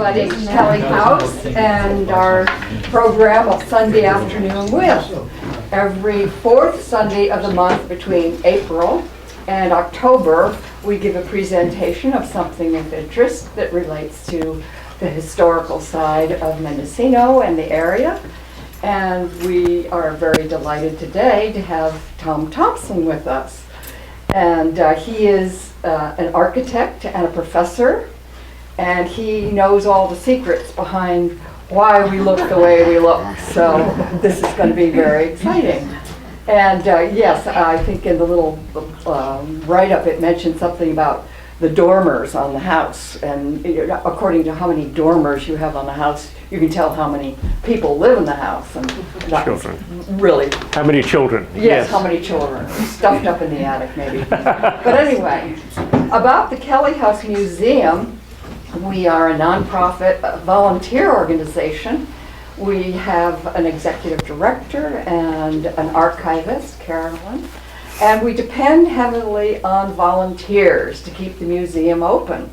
Buddy's Kelly House and our program of Sunday Afternoon With. Every fourth Sunday of the month between April and October, we give a presentation of something of interest that relates to the historical side of Mendocino and the area. And we are very delighted today to have Tom Thompson with us. And he is an architect and a professor, and he knows all the secrets behind why we look the way we look. So this is going to be very exciting. And yes, I think in the little write-up it mentioned something about the dormers on the house. And according to how many dormers you have on the house, you can tell how many people live in the house. And Children. Really. How many children? Yes, how many children. Stuffed up in the attic, maybe. But anyway, about the Kelly House Museum, we are a nonprofit volunteer organization. We have an executive director and an archivist, Carolyn, and we depend heavily on volunteers to keep the museum open.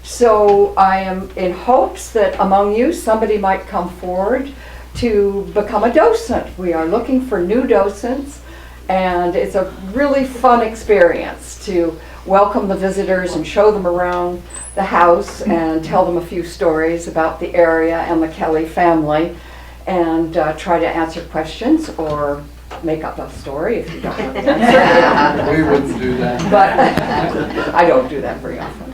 So I am in hopes that among you somebody might come forward to become a docent. We are looking for new docents, and it's a really fun experience to welcome the visitors and show them around the house and tell them a few stories about the area and the Kelly family, and try to answer questions or make up a story if you don't know the answer. We wouldn't do that. But I don't do that very often.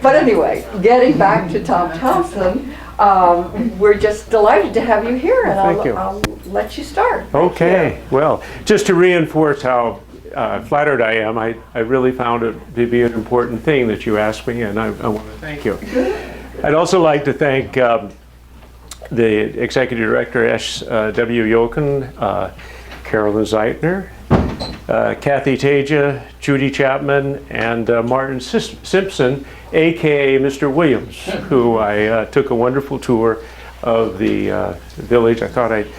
But anyway, getting back to Tom Thompson, we're just delighted to have you here, and I'll let you start. Okay, well, just to reinforce how flattered I am, I really found it to be an important thing that you asked me, and I want to thank you. I'd also like to thank the Executive Director, S.W. Yoken, Carolyn Zeitner, Kathy Taja, Judy Chapman, and Martin Simpson, aka Mr. Williams, who I took a wonderful tour of the village. I thought I'd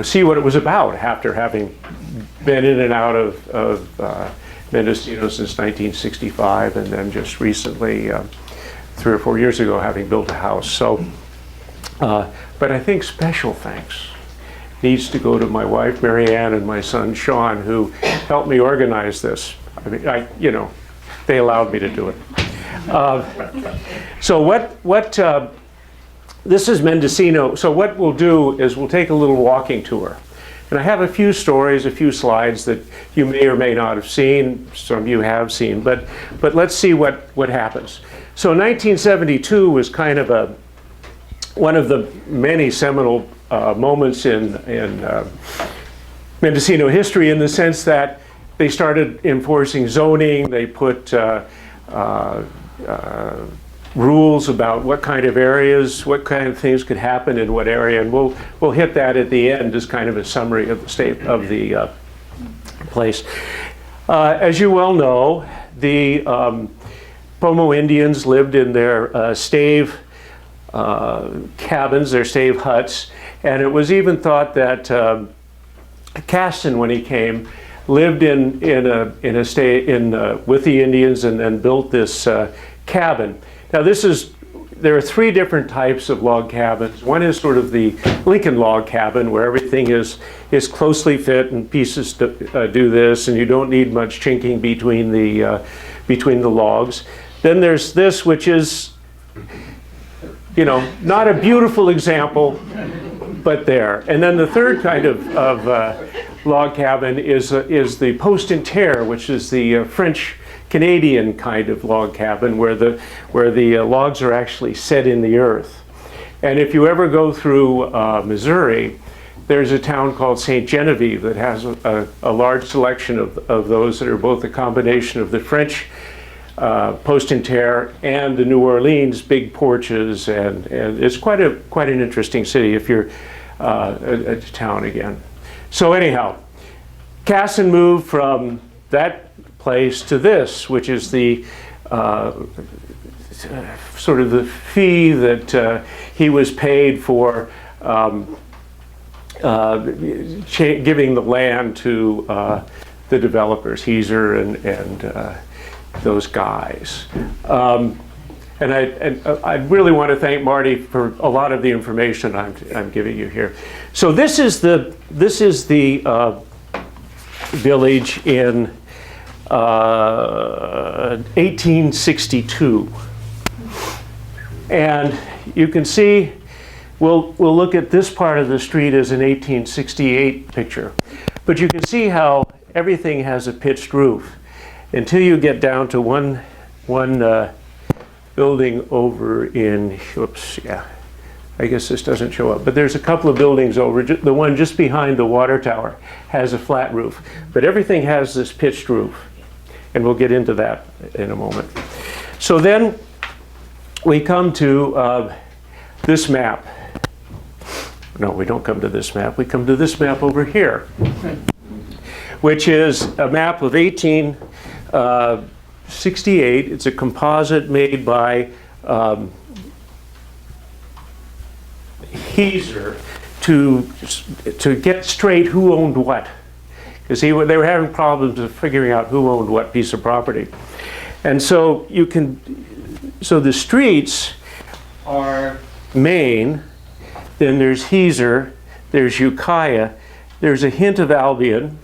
see what it was about after having been in and out of Mendocino since 1965, and then just recently, 3 or 4 years ago, having built a house. So, but I think special thanks needs to go to my wife, Mary Ann, and my son, Sean, who helped me organize this. I mean, they allowed me to do it. So this is Mendocino. So what we'll do is we'll take a little walking tour. And I have a few stories, a few slides that you may or may not have seen, some of you have seen, but let's see what happens. So 1972 was kind of one of the many seminal moments in Mendocino history, in the sense that they started enforcing zoning. They put rules about what kind of areas, what kind of things could happen in what area, and we'll hit that at the end as kind of a summary of the state of the place. As you well know, the Pomo Indians lived in their stave cabins, their stave huts, and it was even thought that Caston, when he came, lived with the Indians and then built this cabin. Now there are 3 different types of log cabins. One is sort of the Lincoln log cabin, where everything is closely fit and pieces do this, and you don't need much chinking between the logs. Then there's this, which is not a beautiful example, but there. And then the third kind of log cabin is the post and tear, which is the French Canadian kind of log cabin, where the logs are actually set in the earth. And if you ever go through Missouri, there's a town called St. Genevieve that has a large selection of those that are both a combination of the French post and tear and the New Orleans big porches, and it's quite an interesting city if you're a town again. So anyhow, Casson moved from that place to this, which is the sort of the fee that he was paid for giving the land to the developers, Heiser and those guys. And I really want to thank Marty for a lot of the information I'm giving you here. So this is the village in 1862, and you can see we'll look at this part of the street as an 1868 picture, but you can see how everything has a pitched roof until you get down to one building over in, oops, yeah, I guess this doesn't show up, but there's a couple of buildings over, the one just behind the water tower has a flat roof, but everything has this pitched roof, and we'll get into that in a moment. So then we come to this map. No, we don't come to this map, we come to this map over here, which is a map of 1868. It's a composite made by Heiser to get straight who owned what, because they were having problems of figuring out who owned what piece of property. And so so the streets are Main, then there's Heiser, there's Ukiah, there's a hint of Albion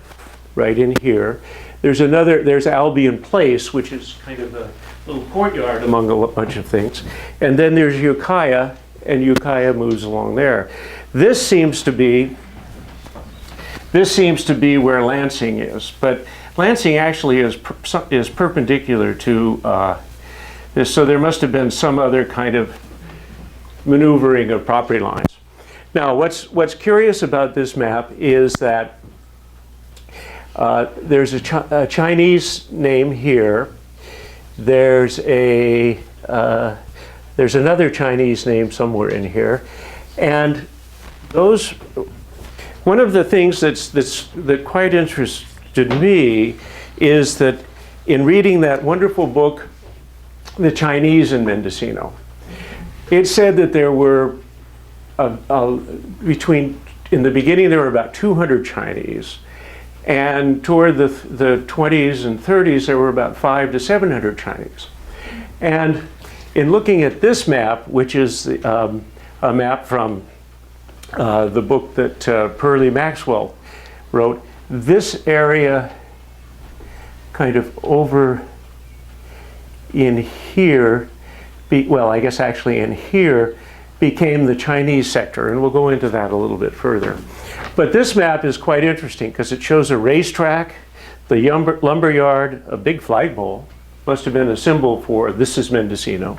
right in here. There's Albion Place, which is kind of a little courtyard among a bunch of things. And then there's Ukiah, and Ukiah moves along there. This seems to be where Lansing is, but Lansing actually is perpendicular to this, so there must have been some other kind of maneuvering of property lines. Now, what's curious about this map is that there's a Chinese name here. There's another Chinese name somewhere in here, and one of the things that quite interested me is that in reading that wonderful book, The Chinese in Mendocino, it said that there were in the beginning there were about 200 Chinese, and toward the 20s and 30s there were about 500 to 700 Chinese. And in looking at this map, which is a map from the book that Pearlie Maxwell wrote, this area kind of over in here, well, I guess actually in here, became the Chinese sector, and we'll go into that a little bit further. But this map is quite interesting because it shows a racetrack, the lumber yard, a big flagpole, must have been a symbol for this is Mendocino,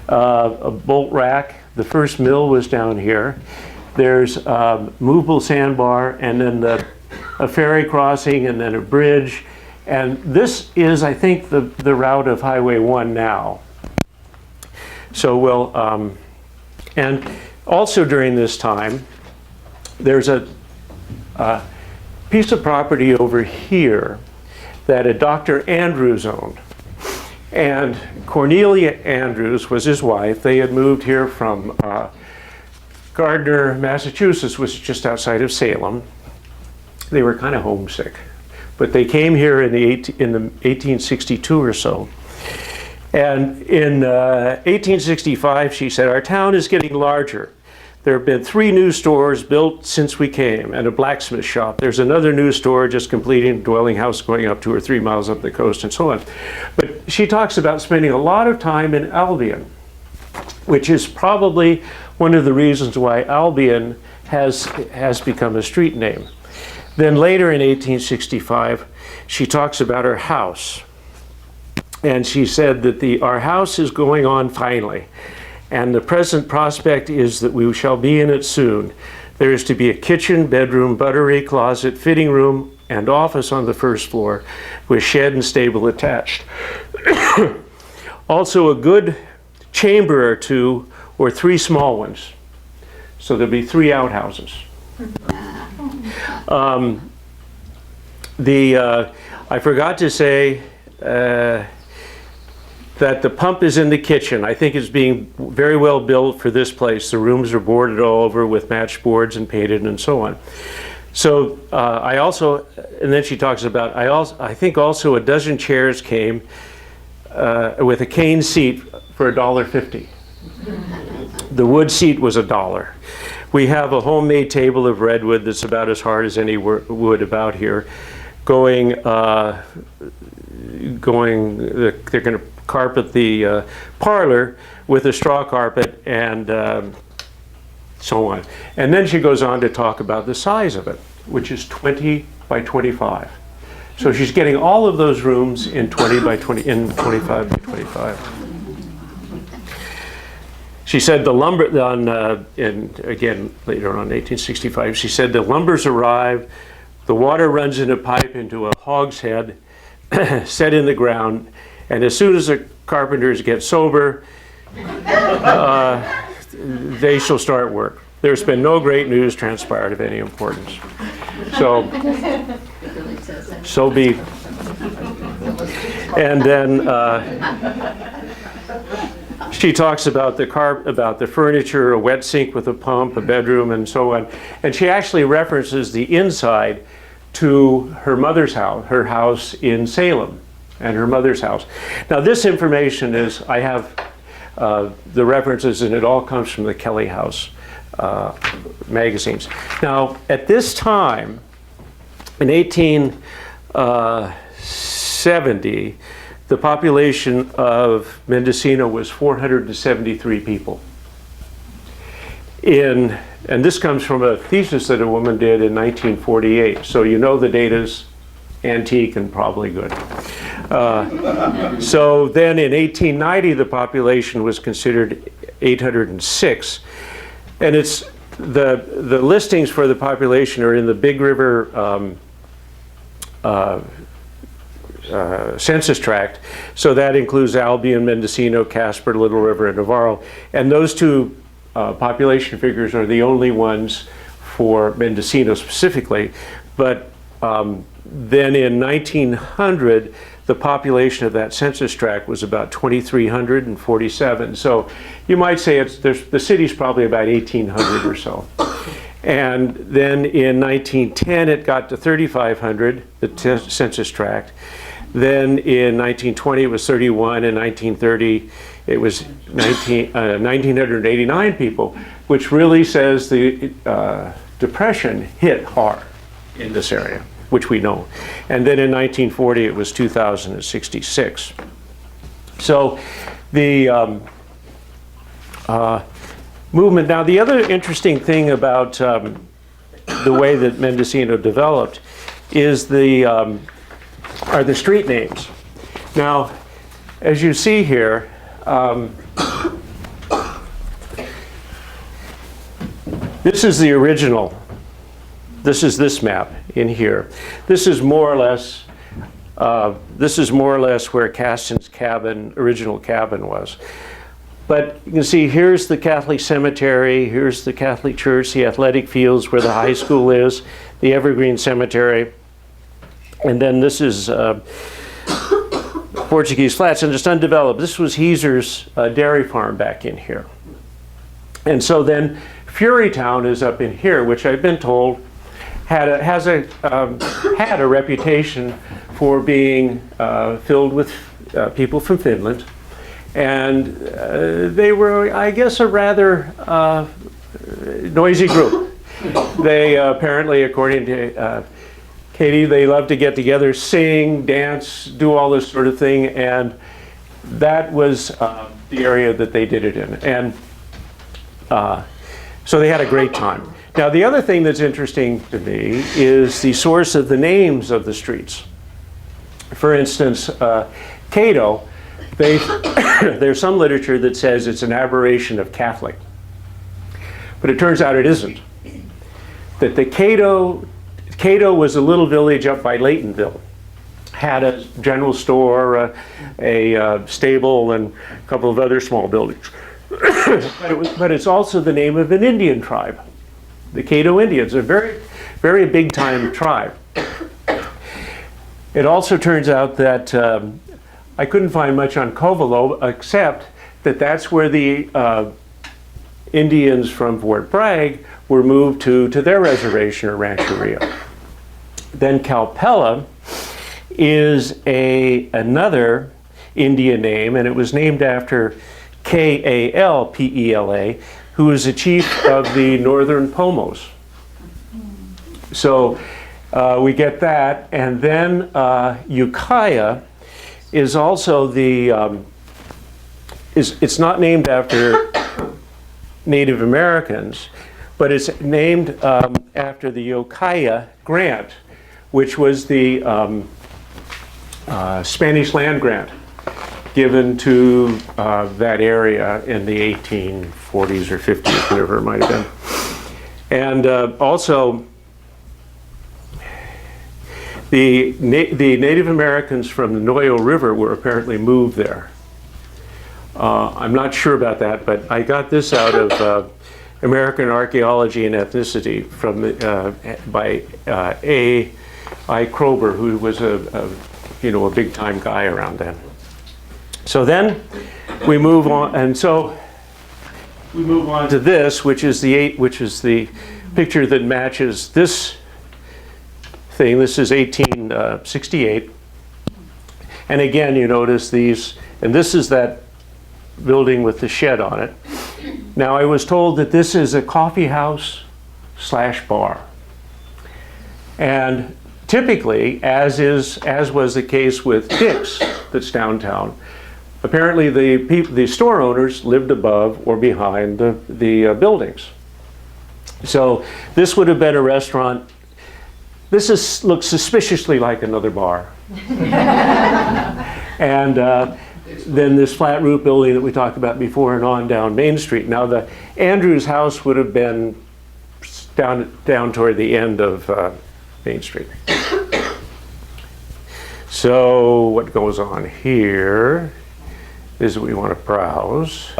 a bolt rack, the first mill was down here, there's a movable sandbar, and then a ferry crossing, and then a bridge, and this is, I think, the route of Highway 1 now. So we'll, and also during this time, there's a piece of property over here that a Dr. Andrews owned. And Cornelia Andrews was his wife. They had moved here from Gardner, Massachusetts, which is just outside of Salem. They were kind of homesick, but they came here in the 1862 or so. And in 1865, she said, "Our town is getting larger. There have been 3 new stores built since we came, and a blacksmith shop. There's another new store just completing a dwelling house going up 2 or 3 miles up the coast," and so on. But she talks about spending a lot of time in Albion, which is probably one of the reasons why Albion has become a street name. Then later in 1865, she talks about her house. And she said that our house is going on finely, and the present prospect is that we shall be in it soon. There is to be a kitchen, bedroom, buttery, closet, fitting room, and office on the first floor, with shed and stable attached. Also a good chamber or 2 or 3 small ones. So there'll be 3 outhouses. I forgot to say that the pump is in the kitchen. I think it's being very well built for this place. The rooms are boarded all over with matched boards and painted and so on. So and then she talks about, I think also a dozen chairs came with a cane seat for $1.50. The wood seat was $1. We have a homemade table of redwood that's about as hard as any wood about here. They're going to carpet the parlor with a straw carpet and so on. And then she goes on to talk about the size of it, which is 20 by 25. So she's getting all of those rooms in 20 by 20, in 25 by 25. She said the lumber, and again, later on, 1865, she said the lumber's arrived, the water runs in a pipe into a hogshead set in the ground, and as soon as the carpenters get sober, they shall start work. There's been no great news transpired of any importance. So be. And then she talks about the furniture, a wet sink with a pump, a bedroom, and so on. And she actually references the inside to her mother's house, her house in Salem, and her mother's house. Now this information is, I have the references, and it all comes from the Kelly House magazines. Now at this time, in 1870, the population of Mendocino was 473 people. And this comes from a thesis that a woman did in 1948. So you know the data's antique and probably good. So then in 1890, the population was considered 806. And it's the listings for the population are in the Big River census tract. So that includes Albion, Mendocino, Casper, Little River, and Navarro. And those two population figures are the only ones for Mendocino specifically. But then in 1900, the population of that census tract was about 2,347. So you might say the city's probably about 1,800 or so. And then in 1910, it got to 3,500, the census tract. Then in 1920, it was 31. In 1930, it was 1,989 people, which really says the Depression hit hard in this area, which we know. And then in 1940, it was 2,066. So the movement. Now, the other interesting thing about the way that Mendocino developed is are the street names. Now, as you see here, this is the original. This is this map in here. This is more or less where Caston's original cabin was. But you can see here's the Catholic cemetery, here's the Catholic church, the athletic fields where the high school is, the Evergreen Cemetery, and then this is Portuguese Flats, and it's undeveloped. This was Heeser's dairy farm back in here. And so then Furytown is up in here, which I've been told had a reputation for being filled with people from Finland. And they were, I guess, a rather noisy group. They apparently, according to Katie, they loved to get together, sing, dance, do all this sort of thing, and that was the area that they did it in. And so they had a great time. Now, the other thing that's interesting to me is the source of the names of the streets. For instance, Cato, there's some literature that says it's an aberration of Catholic, but it turns out it isn't. That the Cato was a little village up by Laytonville, had a general store, a stable, and a couple of other small buildings. But it's also the name of an Indian tribe. The Cato Indians, a very, very big time tribe. It also turns out that I couldn't find much on Covelo, except that that's where the Indians from Fort Bragg were moved to their reservation or rancheria. Then Calpella is another Indian name, and it was named after Kalpela, who was a chief of the Northern Pomos. So we get that, and then Ukiah is also the, it's not named after Native Americans, but it's named after the Ukiah Grant, which was the Spanish land grant given to that area in the 1840s or 50s, whatever it might have been. And also, the Native Americans from the Noyo River were apparently moved there. I'm not sure about that, but I got this out of American Archaeology and Ethnicity from by A.I. Kroeber, who was a big-time guy around then. So then we move on, and so we move on to this, which is the picture that matches this thing. This is 1868, and again you notice these, and this is that building with the shed on it. Now I was told that this is a coffee house / bar, and typically, as was the case with Dick's, that's downtown, apparently the store owners lived above or behind the buildings. So this would have been a restaurant. This looks suspiciously like another bar. And then this flat roof building that we talked about before and on down Main Street. Now the Andrews house would have been down toward the end of Main Street. So what goes on here is we want to browse.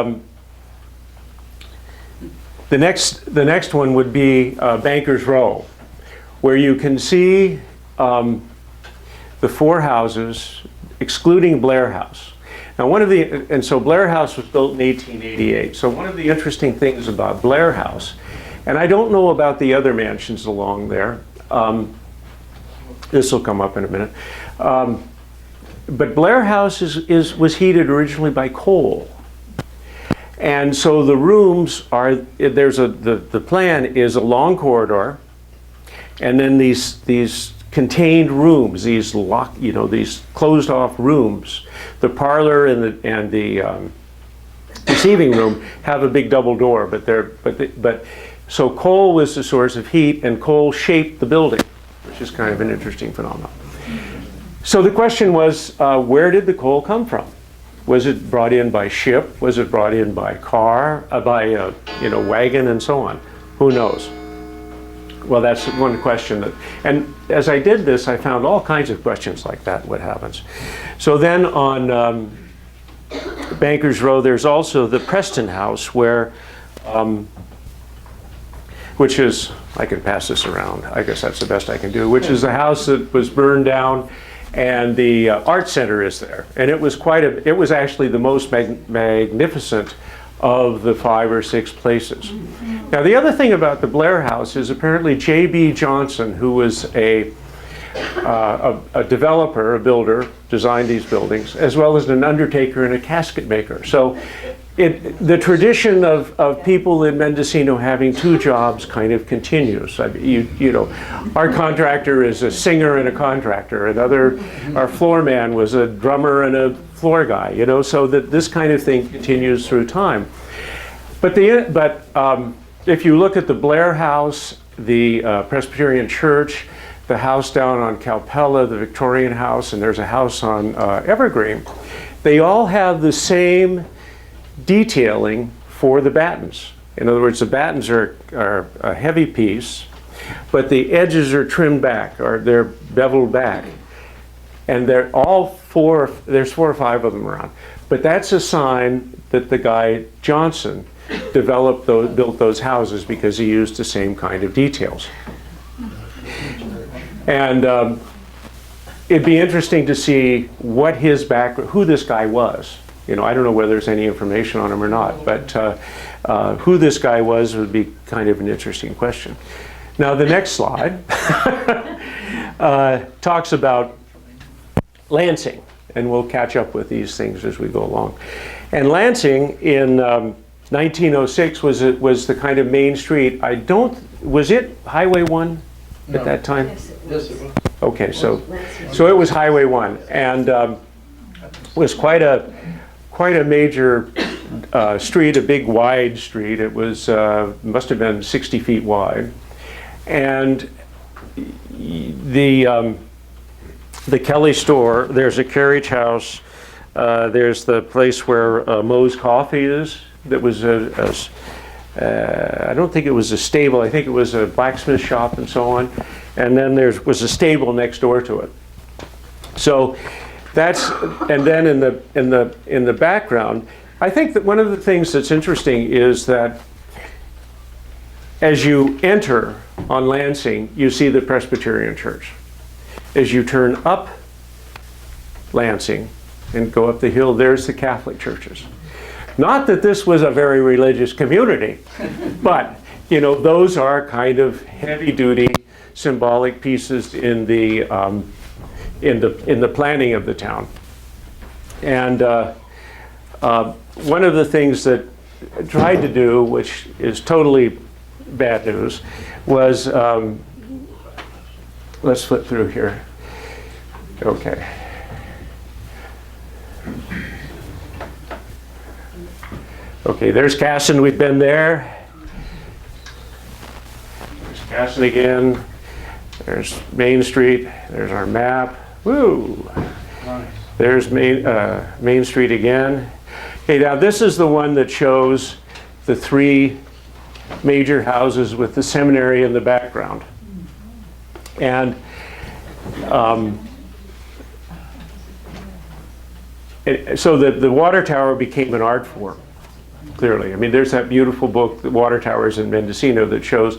The next one would be Bankers Row, where you can see the four houses, excluding Blair House. Now so Blair House was built in 1888. So one of the interesting things about Blair House, and I don't know about the other mansions along there, this will come up in a minute, but Blair House was heated originally by coal. And so the rooms are, the plan is a long corridor, and then these contained rooms, these closed off rooms. The parlor and the receiving room have a big double door, so coal was the source of heat, and coal shaped the building, which is kind of an interesting phenomenon. So the question was, where did the coal come from? Was it brought in by ship? Was it brought in by car? By wagon and so on? Who knows? Well, that's one question and as I did this, I found all kinds of questions like that. What happens? So then on Bankers Row, there's also the Preston House, where, which is, I can pass this around. I guess that's the best I can do. Which is the house that was burned down, and the art center is there, and it was actually the most magnificent of the 5 or 6 places. Now the other thing about the Blair House is apparently J.B. Johnson, who was a developer, a builder, designed these buildings, as well as an undertaker and a casket maker. So the tradition of people in Mendocino having 2 jobs kind of continues. I mean, our contractor is a singer and a contractor. Our floor man was a drummer and a floor guy. So that this kind of thing continues through time. But if you look at the Blair House, the Presbyterian Church, the house down on Calpella, the Victorian house, and there's a house on Evergreen, they all have the same detailing for the battens. In other words, the battens are a heavy piece, but the edges are trimmed back, or they're beveled back. And they're all there's 4 or 5 of them around. But that's a sign that the guy Johnson built those houses, because he used the same kind of details. And it'd be interesting to see what his background, who this guy was. I don't know whether there's any information on him or not, but who this guy was would be kind of an interesting question. Now the next slide talks about Lansing. and we'll catch up with these things as we go along. And Lansing in 1906 was the kind of main street. Was it Highway 1 at that time? Yes, it was. Okay, so it was Highway 1, and was quite a major street, a big wide street. It was must have been 60 feet wide, and the Kelly store. There's a carriage house. There's the place where Moe's Coffee is. That was I don't think it was a stable. I think it was a blacksmith shop and so on. And then there was a stable next door to it. So and then in the background, I think that one of the things that's interesting is that as you enter on Lansing, you see the Presbyterian Church. As you turn up Lansing and go up the hill, there's the Catholic churches. Not that this was a very religious community, but those are kind of heavy-duty symbolic pieces in the planning of the town. And one of the things that I tried to do, which is totally bad news, was let's flip through here. Okay. Okay, there's Casson, we've been there. There's Casson again. There's Main Street, there's our map. Woo! Nice. There's Main Street again. Okay, now this is the one that shows the three major houses with the seminary in the background. And so the water tower became an art form. Clearly. I mean, there's that beautiful book, The Water Towers in Mendocino, that shows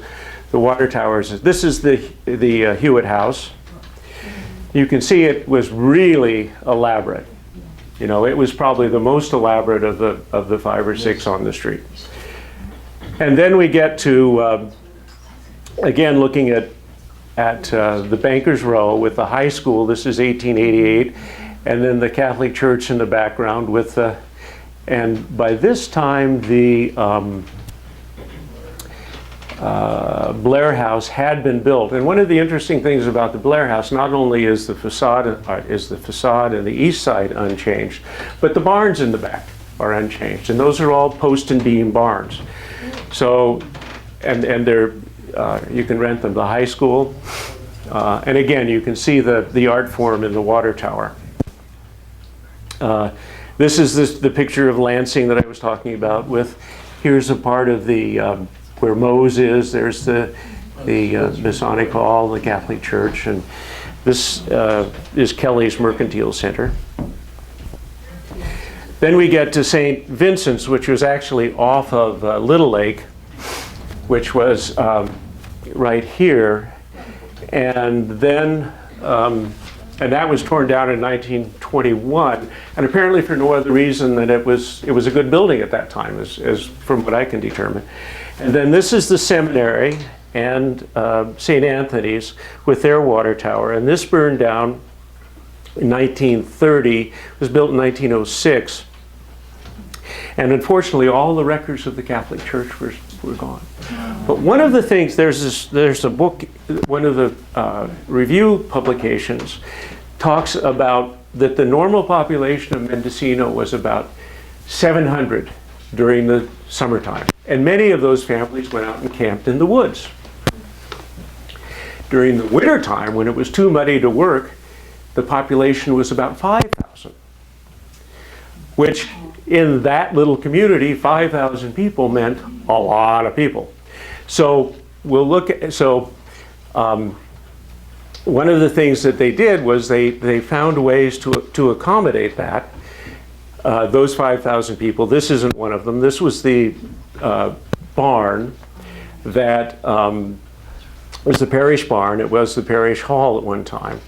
the water towers. This is the Hewitt House. You can see it was really elaborate. It was probably the most elaborate of the 5 or 6 on the street. And then we get to, again, looking at the Bankers Row with the high school. This is 1888. And then the Catholic Church in the background with the... And by this time, the Blair House had been built. And one of the interesting things about the Blair House, not only is the facade and the east side unchanged, but the barns in the back are unchanged. And those are all post and beam barns. So, and they're you can rent them. The high school, and again, you can see the art form in the water tower. This is the picture of Lansing that I was talking about. Here's a part of the where Moe's is. There's the Masonic Hall, the Catholic Church, and this is Kelly's Mercantile Center. Then we get to St. Vincent's, which was actually off of Little Lake, which was right here, and then. And that was torn down in 1921, and apparently for no other reason than it was a good building at that time, as from what I can determine. And then this is the seminary and St. Anthony's with their water tower, and this burned down in 1930. It was built in 1906, and unfortunately, all the records of the Catholic Church were gone. But one of the things, there's a book, one of the review publications talks about that the normal population of Mendocino was about 700 during the summertime. And many of those families went out and camped in the woods. During the winter time, when it was too muddy to work, the population was about 5,000, which in that little community, 5,000 people meant a lot of people. So we'll look at, one of the things that they did was they found ways to accommodate that, those 5,000 people. This isn't one of them. This was the barn that was the parish barn. It was the parish hall at one time,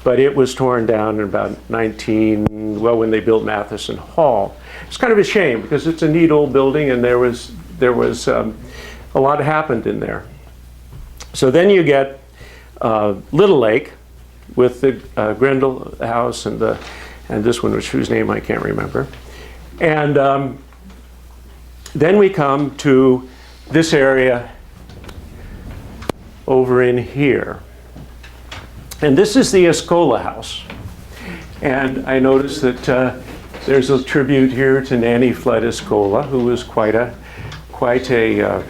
but it was torn down in about when they built Matheson Hall. It's kind of a shame because it's a neat old building, and there was a lot happened in there. So then you get Little Lake with the Grendel House and and this one, whose name I can't remember. And then we come to this area over in here. And this is the Escola house. And I noticed that there's a tribute here to Nanny Flood Escola, who was quite a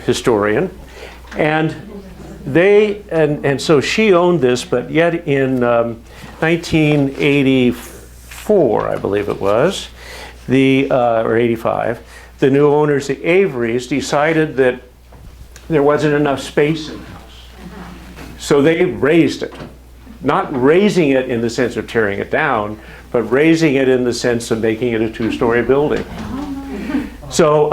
historian. And so she owned this, but yet in 1984, I believe it was, or 85, the new owners, the Averys, decided that there wasn't enough space in the house. So they raised it. Not raising it in the sense of tearing it down, but raising it in the sense of making it a two-story building. So,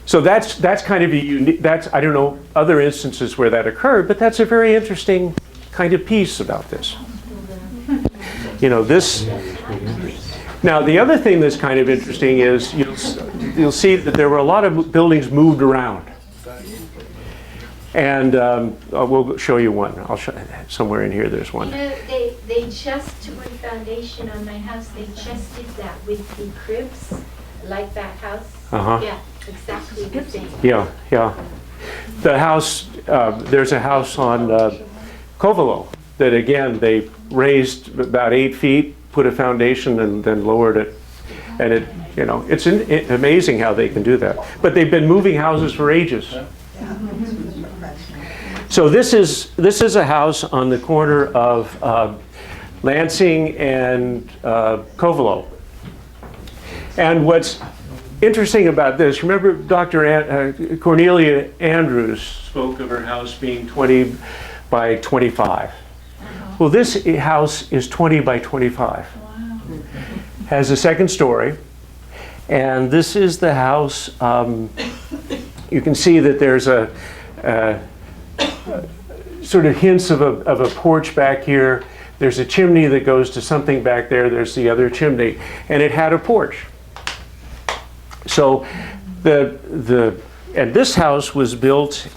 so that's kind of a unique, I don't know other instances where that occurred, but that's a very interesting kind of piece about this. You know, this. Now, the other thing that's kind of interesting is you'll see that there were a lot of buildings moved around. And we'll show you one. I'll show somewhere in here. There's one. You know, they just to put foundation on my house. They just did that with the cribs, like that house. Yeah, exactly the same. Yeah. The house. There's a house on Covelo that again they raised about 8 feet, put a foundation, and then lowered it. And it's amazing how they can do that. But they've been moving houses for ages. So this is a house on the corner of Lansing and Covelo. And what's interesting about this, remember Dr. Cornelia Andrews spoke of her house being 20 by 25. Well, this house is 20 by 25. Wow. Has a second story. And this is the house. You can see that there's a sort of hints of a porch back here. There's a chimney that goes to something back there. There's the other chimney. And it had a porch. So and this house was built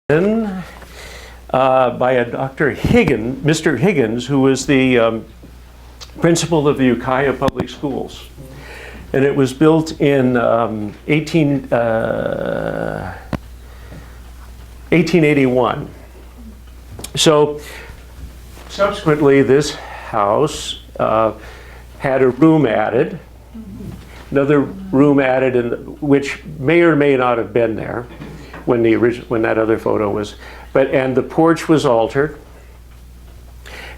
in by a Mr. Higgins, who was the principal of the Ukiah Public Schools. And it was built in 1881. So subsequently, this house had a room added, another room added, which may or may not have been there when that other photo was. And the porch was altered,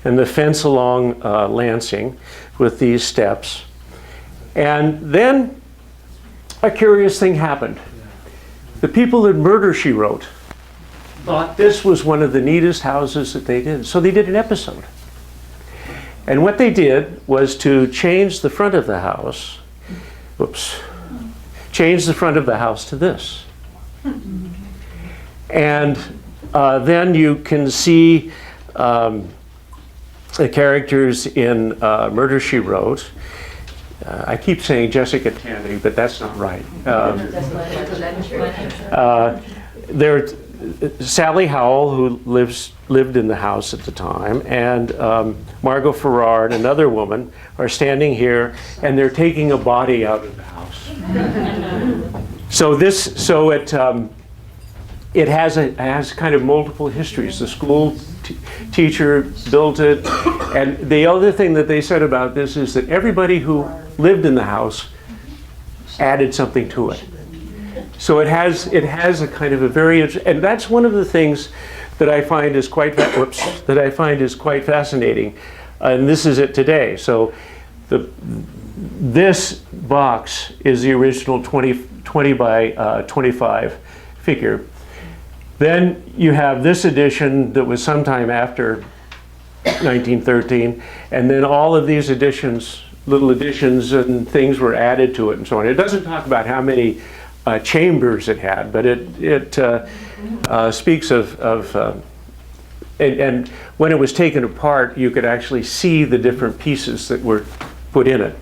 and the fence along Lansing with these steps. And then a curious thing happened. The people at Murder, She Wrote thought this was one of the neatest houses that they did. So they did an episode. And what they did was to change the front of the house. Change the front of the house to this. And then you can see the characters in Murder, She Wrote. I keep saying Jessica Tandy, but that's not right. There's Sally Howell, who lived in the house at the time, and Margot Farrar and another woman are standing here, and they're taking a body out of the house. It has kind of multiple histories. The school teacher built it, and the other thing that they said about this is that everybody who lived in the house added something to it. So it has a kind of a very, and that's one of the things that I find is quite fascinating, and this is it today. So this box is the original 20 by 25 figure. Then you have this edition that was sometime after 1913, and then all of these additions, little additions and things were added to it and so on. It doesn't talk about how many chambers it had, but it speaks of and when it was taken apart, you could actually see the different pieces that were put in it.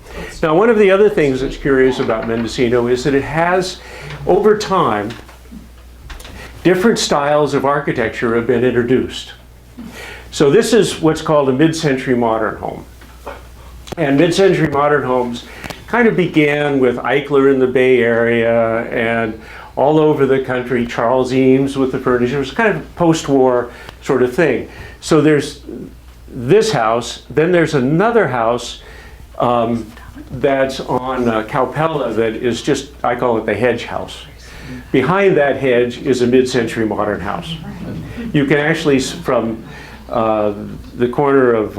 Now, one of the other things that's curious about Mendocino is that it has, over time, different styles of architecture have been introduced. So this is what's called a mid-century modern home. And mid-century modern homes kind of began with Eichler in the Bay Area and all over the country, Charles Eames with the furniture. It was kind of a post-war sort of thing. So there's this house, then there's another house that's on Calpella that is just, I call it the hedge house. Behind that hedge is a mid-century modern house. You can actually, from the corner of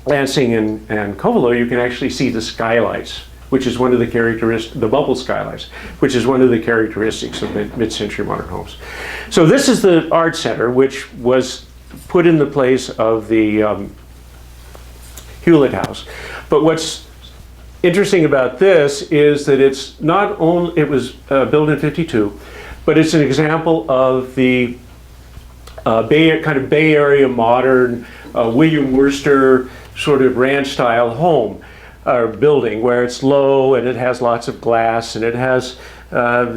Lansing and Covelo, you can actually see the skylights, which is one of the characteristics, the bubble skylights, which is one of the characteristics of mid-century modern homes. So this is the art center, which was put in the place of the Hewlett House. But what's interesting about this is that it's not only, it was built in '52, but it's an example of the kind of Bay Area modern William Worcester sort of ranch style home or building, where it's low and it has lots of glass and it has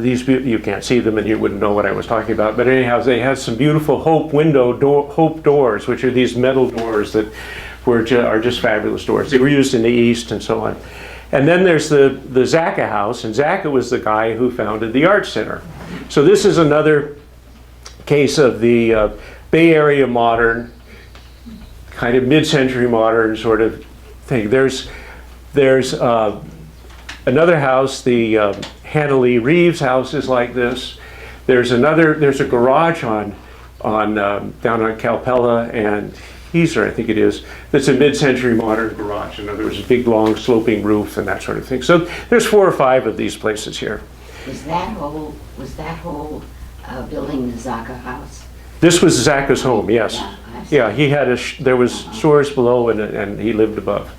these, you can't see them and you wouldn't know what I was talking about, but anyhow, they have some beautiful Hope Hope doors, which are these metal doors that are just fabulous doors. They were used in the East and so on. And then there's the Zacca House, and Zacca was the guy who founded the Art Center. So this is another case of the Bay Area modern, kind of mid-century modern sort of thing. There's another house, the Hannah Lee Reeves house is like this. There's a garage on down on Calpella and Heeser, I think it is, that's a mid-century modern garage. In other words, a big, long, sloping roof and that sort of thing. So there's 4 or 5 of these places here. Was that whole building the Zacca house? This was Zacca's home, yes. Yeah, Yeah, he had there was stores below and he lived above.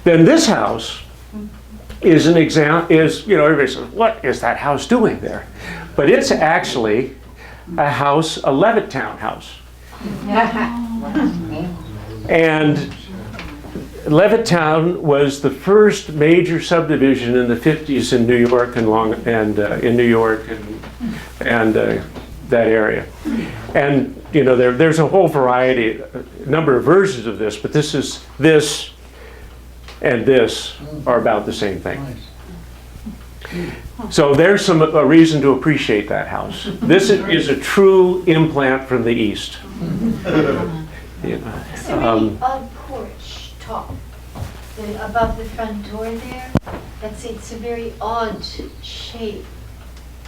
Then this house is an example, everybody says, what is that house doing there? But it's actually a house, a Levittown house. And Levittown was the first major subdivision in the 50s in New York and that area. And there's a whole variety, a number of versions of this, but this and this are about the same thing. So there's a reason to appreciate that house. This is a true implant from the East. It's a really odd porch top above the front door there. It's a very odd shape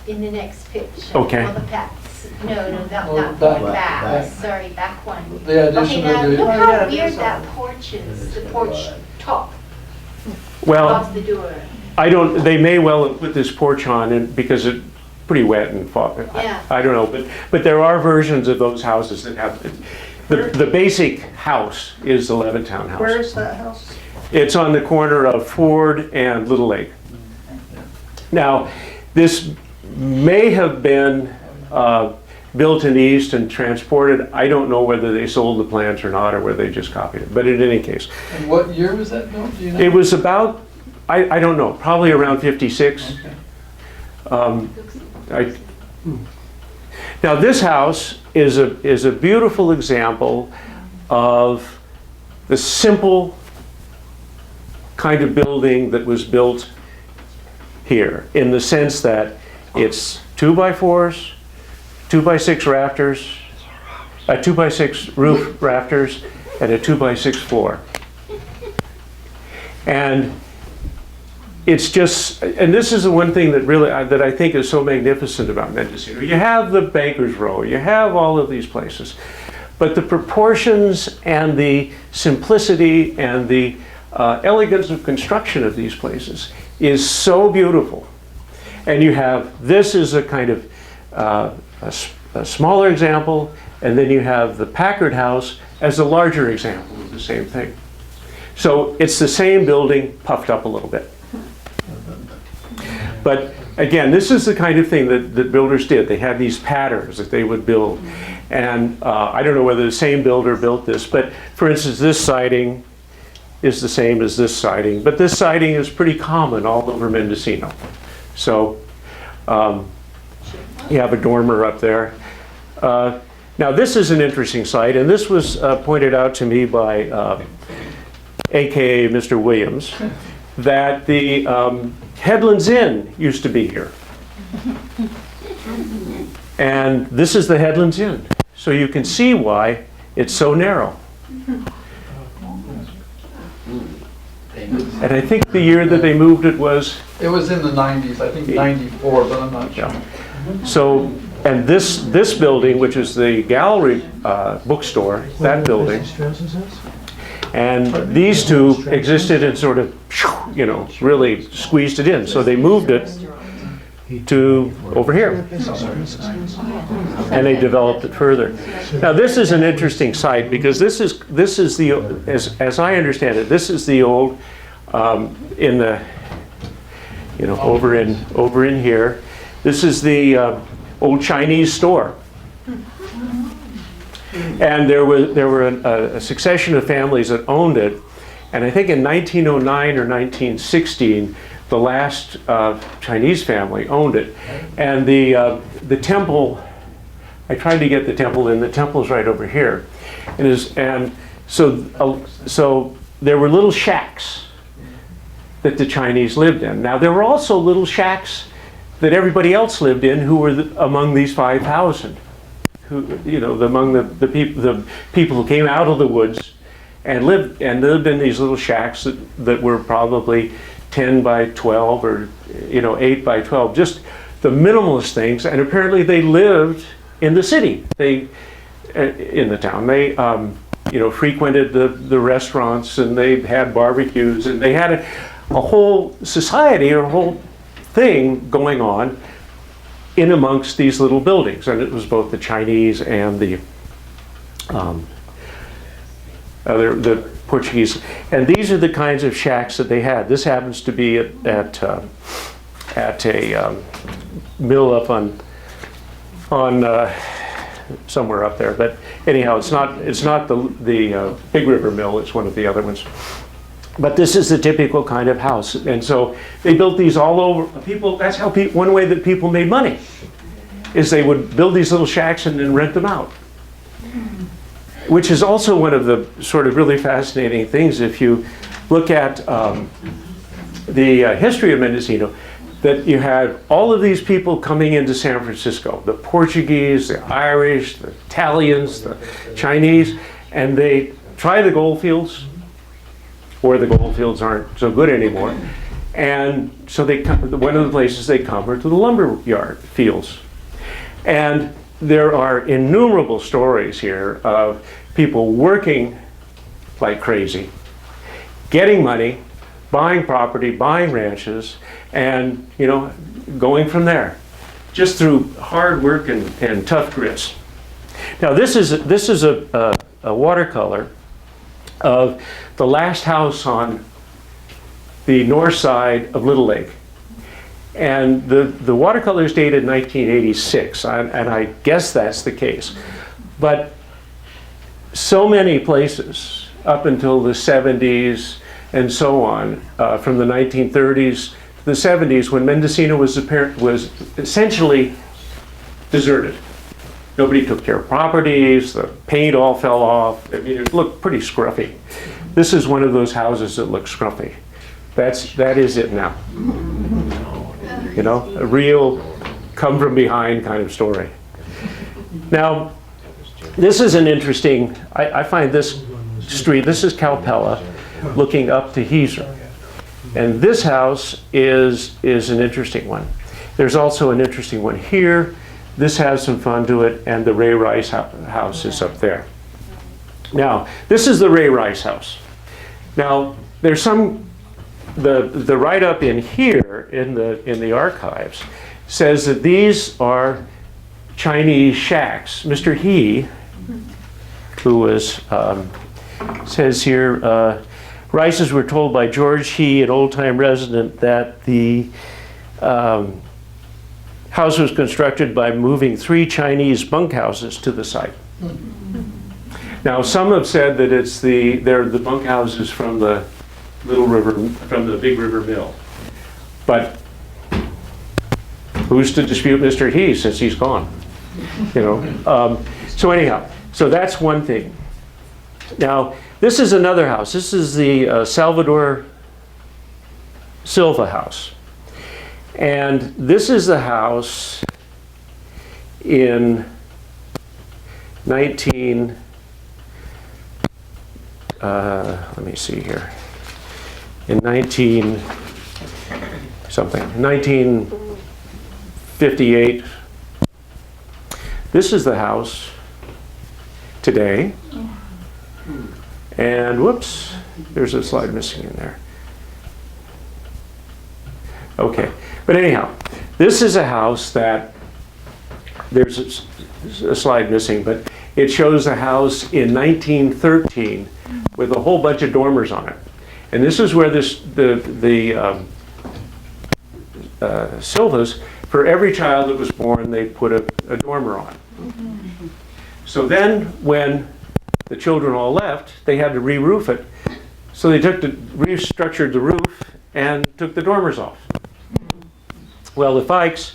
in the next picture. Okay. Well, the backs. No, not one back. Sorry, back one. The addition Okay, now of the- look how weird that porch is. The porch top Well, above the door. they may well have put this porch on because it's pretty wet and fog. Yeah. I don't know, but there are versions of those houses that have, the basic house is the Levittown house. Where is that house? It's on the corner of Ford and Little Lake. Now, this may have been built in the East and transported. I don't know whether they sold the plans or not, or whether they just copied it, but in any case. And what year was that built? Do you know? It was about, I don't know, probably around 56. Okay. Now this house is a beautiful example of the simple kind of building that was built here, in the sense that it's 2x4s, 2x6 rafters, a 2x6 roof rafters, and a 2x6 floor. And it's just, and this is the one thing that really, that I think is so magnificent about Mendocino. You have the Bankers Row, you have all of these places, but the proportions and the simplicity and the elegance of construction of these places is so beautiful. And you have, this is a kind of a smaller example, and then you have the Packard House as a larger example of the same thing. So it's the same building puffed up a little bit. But again, this is the kind of thing that builders did. They had these patterns that they would build. And I don't know whether the same builder built this, but for instance, this siding is the same as this siding. But this siding is pretty common all over Mendocino. So you have a dormer up there. Now this is an interesting site, and this was pointed out to me by AKA Mr. Williams, that the Headlands Inn used to be here. And this is the Headlands Inn. So you can see why it's so narrow. And I think the year that they moved it was, It was in the 90s, I think 94, but I'm not sure. yeah. So, and this building, which is the gallery bookstore, that building, and these two existed and sort of, you know, really squeezed it in. So they moved it to over here. And they developed it further. Now this is an interesting site because this is the, as I understand it, this is the old, in the, you know, over in here, this is the old Chinese store. And there were a succession of families that owned it, and I think in 1909 or 1916, the last Chinese family owned it. And the temple, I tried to get the temple in. The temple's right over here, and so there were little shacks that the Chinese lived in. Now there were also little shacks that everybody else lived in who were among these 5,000. Who, you know, among the people who came out of the woods and lived in these little shacks that were probably 10 by 12 or, you know, 8 by 12, just the minimalist things. And apparently they lived in the city. They in the town. They you know, frequented the restaurants, and they had barbecues, and they had a whole society or a whole thing going on in amongst these little buildings. And it was both the Chinese and the Portuguese. And these are the kinds of shacks that they had. This happens to be at a mill up on somewhere up there. But anyhow, it's not the Big River Mill. It's one of the other ones. But this is the typical kind of house. And so they built these all over. People, that's how one way that people made money, is they would build these little shacks and then rent them out. Which is also one of the sort of really fascinating things if you look at the history of Mendocino, that you had all of these people coming into San Francisco, the Portuguese, the Irish, the Italians, the Chinese, and they try the gold fields, or the gold fields aren't so good anymore. And so they come, one of the places they come are to the lumber yard fields. And there are innumerable stories here of people working like crazy, getting money, buying property, buying ranches, and, you know, going from there, just through hard work and tough grits. Now this is a watercolor of the last house on the north side of Little Lake. And the watercolor is dated 1986, and I guess that's the case. But so many places up until the 70s and so on, from the 1930s to the 70s, when Mendocino was essentially deserted. Nobody took care of properties, the paint all fell off. I mean, it looked pretty scruffy. This is one of those houses that looks scruffy. That is it now. You know, a real come from behind kind of story. Now, this is an interesting, I find this street, this is Calpella, looking up to Heiser. And this house is an interesting one. There's also an interesting one here. This has some fun to it, and the Ray Rice house is up there. Now, this is the Ray Rice house. Now, there's some, the write-up in here in the archives says that these are Chinese shacks. Mr. He, who was, says here, Rices were told by George He, an old-time resident, that the house was constructed by moving 3 Chinese bunkhouses to the site. Now, some have said that they're the bunkhouses from the Little River, from the Big River Mill. But who's to dispute Mr. He since he's gone? You know. So anyhow, so that's one thing. Now, This is another house. This is the Salvador Silva house. And this is the house in 19, let me see here, in 1958. This is the house today. And whoops, there's a slide missing in there. Okay, but anyhow, this is a house that, there's a slide missing, but it shows a house in 1913 with a whole bunch of dormers on it. And this is where the Silvas, for every child that was born, they put a dormer on. So then when the children all left, they had to re-roof it. So they restructured the roof and took the dormers off. Well, the Fikes,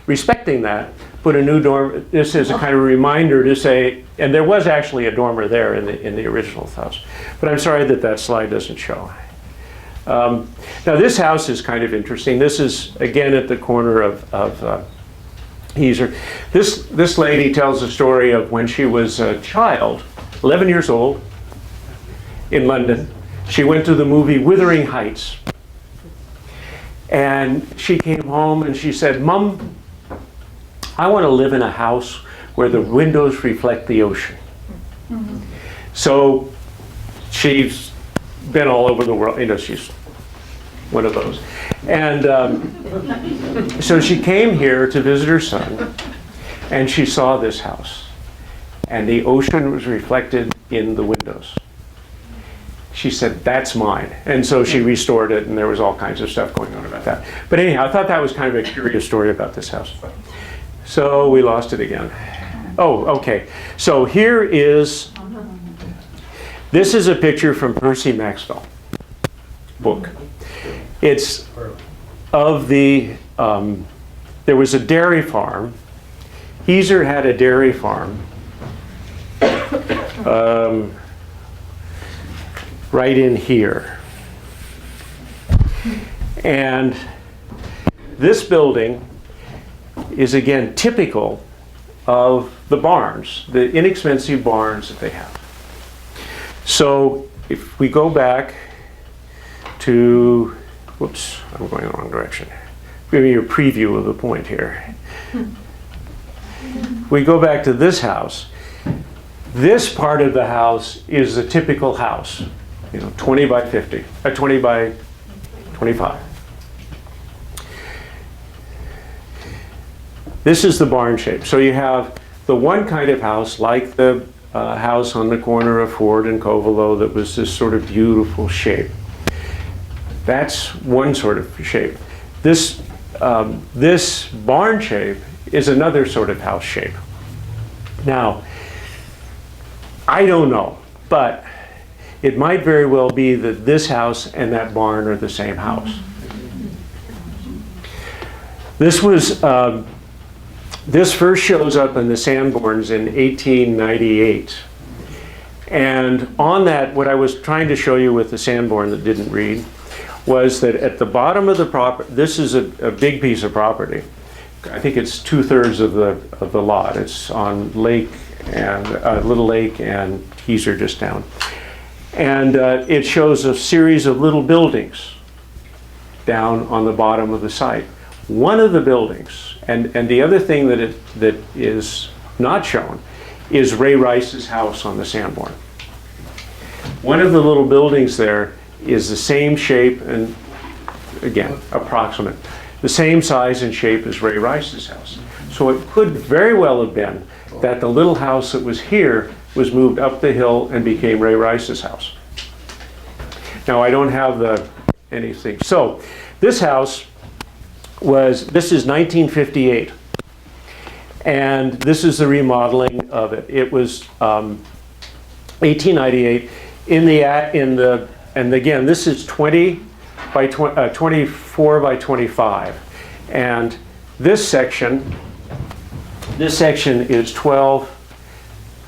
respecting that, put a new dormer. This is a kind of reminder to say, and there was actually a dormer there in the original house. But I'm sorry that slide doesn't show. Now this house is kind of interesting. This is, again, at the corner of Heeser. This lady tells a story of when she was a child, 11 years old, in London. She went to the movie Wuthering Heights. And she came home and she said, "Mom, I want to live in a house where the windows reflect the ocean." So she's been all over the world. You know, she's one of those. And so she came here to visit her son, and she saw this house. And the ocean was reflected in the windows. She said, "That's mine." And so she restored it, and there was all kinds of stuff going on about that. But anyhow, I thought that was kind of a curious story about this house. So we lost it again. Oh, okay. So here is, this is a picture from Percy Maxwell book. It's of the, there was a dairy farm. Heeser had a dairy farm right in here. And this building is, again, typical of the barns, the inexpensive barns that they have. So if we go back to, whoops, I'm going the wrong direction. Give me a preview of the point here. We go back to this house. This part of the house is a typical house, 20 by 50, 20 by 25. This is the barn shape. So you have the one kind of house, like the house on the corner of Ford and Covelo, that was this sort of beautiful shape. That's one sort of shape. This barn shape is another sort of house shape. Now, I don't know, but it might very well be that this house and that barn are the same house. This was, this first shows up in the Sanborns in 1898. And on that, what I was trying to show you with the Sanborn that didn't read was that at the bottom of the property, this is a big piece of property. I think it's 2/3 of the lot. It's on Lake and Little Lake and Heeser just down. And it shows a series of little buildings down on the bottom of the site. One of the buildings, and the other thing that is not shown, is Ray Rice's house on the Sanborn. One of the little buildings there is the same shape and, again, approximate, the same size and shape as Ray Rice's house. So it could very well have been that the little house that was here was moved up the hill and became Ray Rice's house. Now I don't have anything. So this house this is 1958. And this is the remodeling of it. It was 1898 and again, this is 20 by 24 by 25. And this section is 12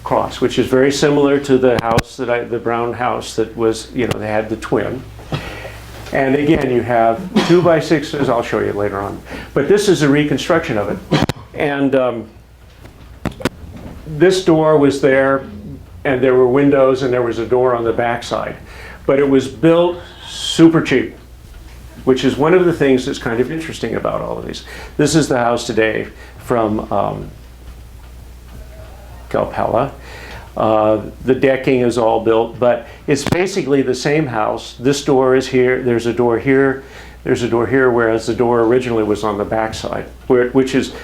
cross, which is very similar to the house the brown house that was, they had the twin. And again, you have 2x6s, I'll show you later on. But this is a reconstruction of it. And this door was there, and there were windows, and there was a door on the backside. But it was built super cheap, which is one of the things that's kind of interesting about all of these. This is the house today from Calpella. The decking is all built, but it's basically the same house. This door is here, there's a door here, there's a door here, whereas the door originally was on the backside, which is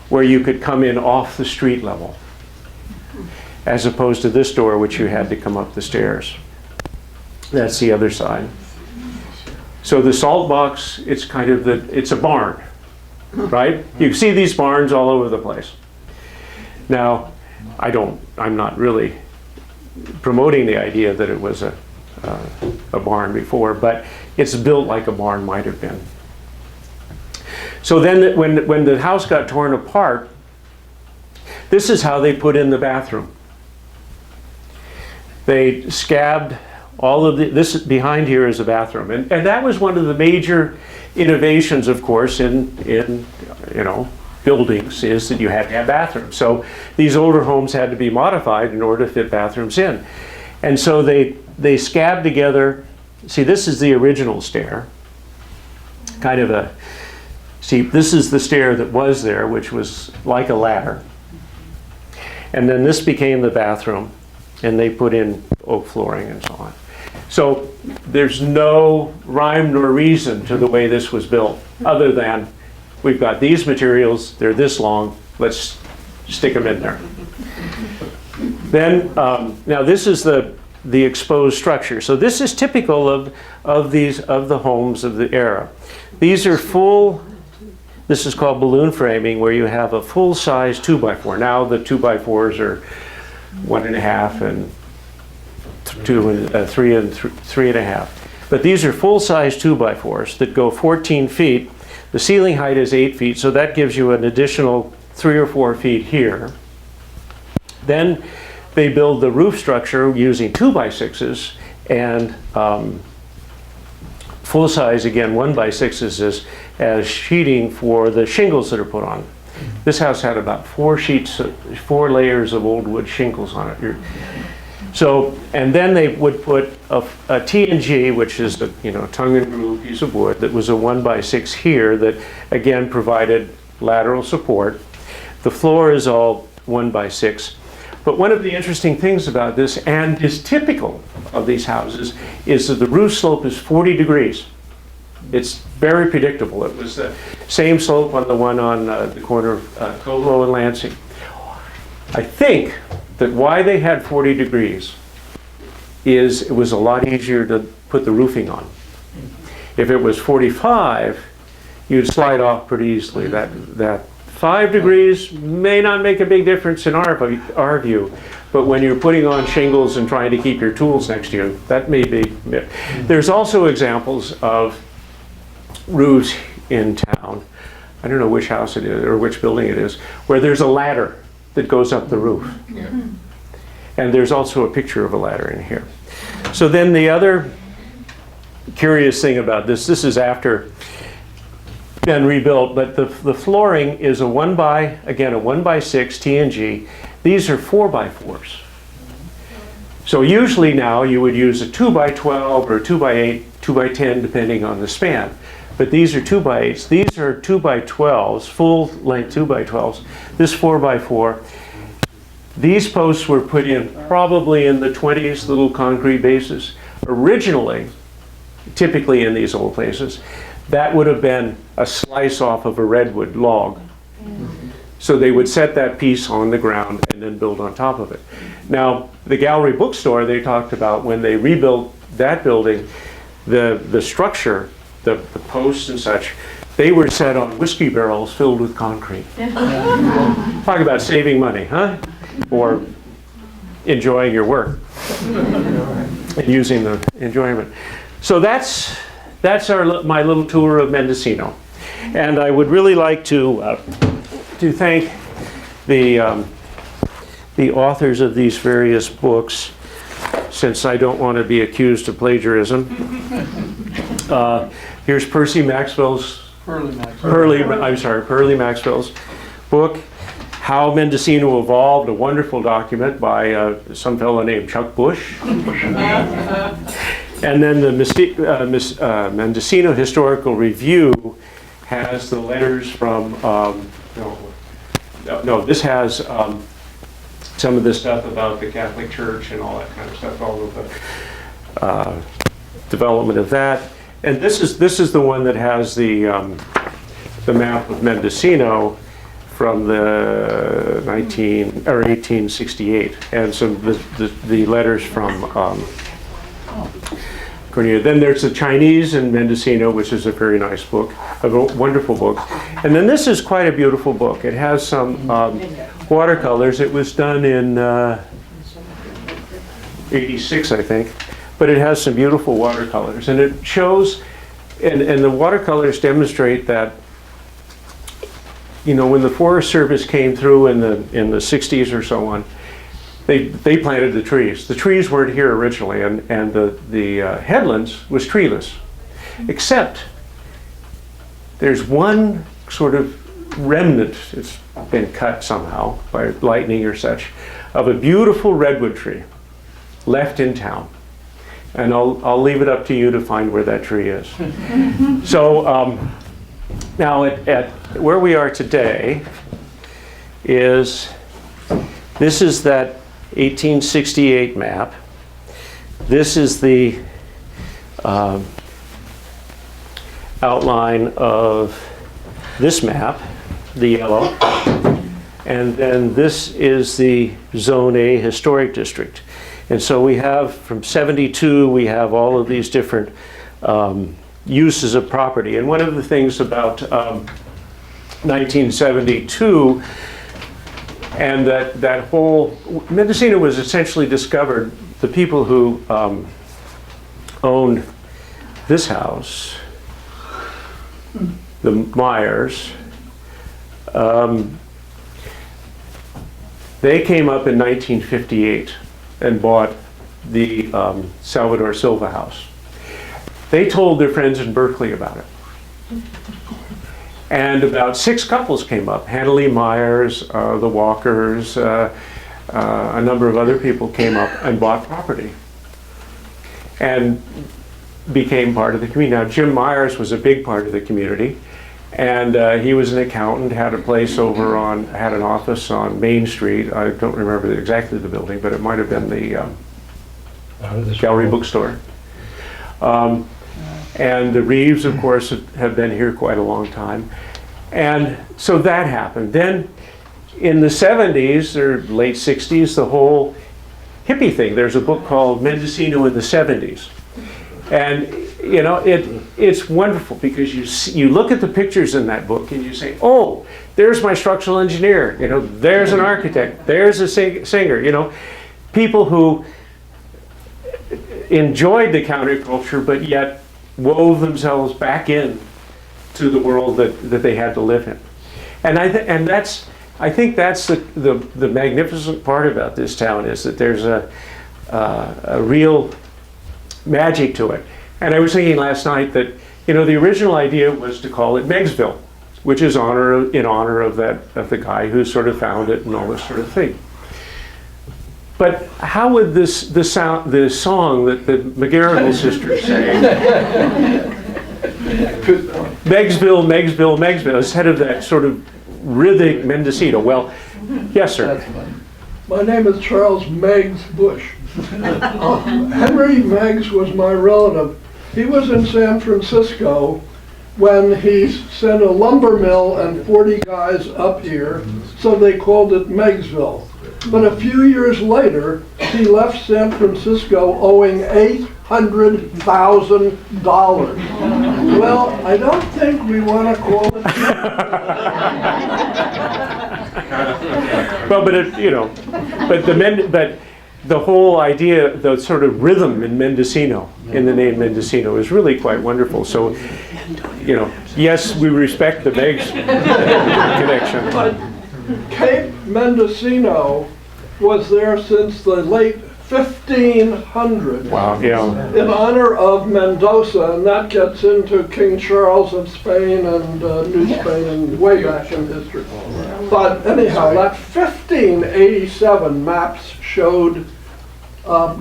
where you could come in off the street level, as opposed to this door, which you had to come up the stairs. That's the other side. So the salt box, it's kind of it's a barn, right? You see these barns all over the place. Now, I'm not really promoting the idea that it was a barn before, but it's built like a barn might have been. So then when the house got torn apart, this is how they put in the bathroom. They scabbed all of this behind here is a bathroom. And that was one of the major innovations, of course, in buildings, is that you had to have bathrooms. So these older homes had to be modified in order to fit bathrooms in. And so they scabbed together, see, this is the original stair. This is the stair that was there, which was like a ladder. And then this became the bathroom, and they put in oak flooring and so on. So there's no rhyme nor reason to the way this was built, other than we've got these materials, they're this long, let's stick them in there. Then, now this is the exposed structure. So this is typical of the homes of the era. These are full, this is called balloon framing, where you have a full-size 2x4. Now the 2x4s are 1.5 and 2 and 3 and 3.5. But these are full-size 2x4s that go 14 feet. The ceiling height is 8 feet, so that gives you an additional 3 or 4 feet here. Then they build the roof structure using 2x6s and full-size, again, 1x6s as sheeting for the shingles that are put on. This house had about 4 layers of old wood shingles on it. So, and then they would put a T&G, which is a tongue and groove piece of wood that was a 1x6 here that again provided lateral support. The floor is all 1x6. But one of the interesting things about this, and is typical of these houses, is that the roof slope is 40 degrees. It's very predictable. It was the same slope on the one on the corner of Colo and Lansing. I think that why they had 40 degrees is it was a lot easier to put the roofing on. If it was 45, you'd slide off pretty easily. That 5 degrees may not make a big difference in our view, but when you're putting on shingles and trying to keep your tools next to you, that may be. There's also examples of roofs in town, I don't know which house it is or which building it is, where there's a ladder that goes up the roof. Yeah. And there's also a picture of a ladder in here. So then the other curious thing about this is after been rebuilt, but the flooring is a 1x6 T&G. These are 4x4s. So usually now you would use a 2x12 or 2x8, 2x10, depending on the span. But these are 2x8s. These are 2x12s, full length 2x12s. This 4x4. These posts were put in probably in the 20s, little concrete bases. Originally, typically in these old places, that would have been a slice off of a redwood log. So they would set that piece on the ground and then build on top of it. Now, the Gallery Bookstore, they talked about when they rebuilt that building, the structure, the posts and such, they were set on whiskey barrels filled with concrete. Talk about saving money, huh? Or enjoying your work and using the enjoyment. So that's my little tour of Mendocino. And I would really like to thank the the authors of these various books, since I don't want to be accused of plagiarism. Here's Percy Maxwell's, Pearlie Maxwell's book, How Mendocino Evolved, a wonderful document by some fellow named Chuck Bush. And then the Mendocino Historical Review has the letters from, this has some of the stuff about the Catholic Church and all that kind of stuff, all of the development of that. And this is the one that has the map of Mendocino from the 1868, and some of the letters from Cornelia. Then there's the Chinese in Mendocino, which is a very nice book, a wonderful book. And then this is quite a beautiful book. It has some watercolors. It was done in 86, I think, but it has some beautiful watercolors. And it shows, and the watercolors demonstrate that, you know, when the Forest Service came through in the 60s or so on, they planted the trees. The trees weren't here originally, and the headlands was treeless, except there's one sort of remnant, it's been cut somehow by lightning or such, of a beautiful redwood tree left in town. And I'll leave it up to you to find where that tree is. So now at where we are today is, this is that 1868 map. This is the outline of this map, the yellow. And then this is the Zone A Historic District. And so we have, from 72, we have all of these different uses of property. And one of the things about 1972, and that whole, Mendocino was essentially discovered, the people who owned this house, the Myers, they came up in 1958 and bought the Salvador Silva house. They told their friends in Berkeley about it. And about 6 couples came up. Hanley Myers, the Walkers, a number of other people came up and bought property and became part of the community. Now, Jim Myers was a big part of the community, and he was an accountant, had a place had an office on Main Street. I don't remember exactly the building, but it might have been the Gallery Bookstore. And the Reeves, of course, have been here quite a long time. And so that happened. Then in the 70s or late 60s, the whole hippie thing. There's a book called Mendocino in the 70s. And you know, it's wonderful because you look at the pictures in that book and you say, oh, there's my structural engineer, you know, there's an architect, there's a singer, you know, people who enjoyed the counterculture but yet wove themselves back in to the world that they had to live in. And I think that's the magnificent part about this town, is that there's a real magic to it. And I was thinking last night that, you know, the original idea was to call it Megsville, which is in honor of the guy who sort of found it and all this sort of thing. But how would the song that the McGarrigle sisters sang, Megsville, Megsville, Megsville, instead of that sort of rhythmic Mendocino? Well, yes, sir. My name is Charles Meggs Bush. Henry Meggs was my relative. He was in San Francisco when he sent a lumber mill and 40 guys up here, so they called it Meggsville. But a few years later, he left San Francisco owing $800,000. Well, I don't think we want to call it. Well, but the whole idea, the sort of rhythm in Mendocino, in the name Mendocino, is really quite wonderful. So, you know, yes, we respect the Meggs connection. But Cape Mendocino was there since the late 1500s. Wow, yeah. In honor of Mendoza, and that gets into King Charles of Spain and New Spain and way back in history. But anyhow, that 1587 maps showed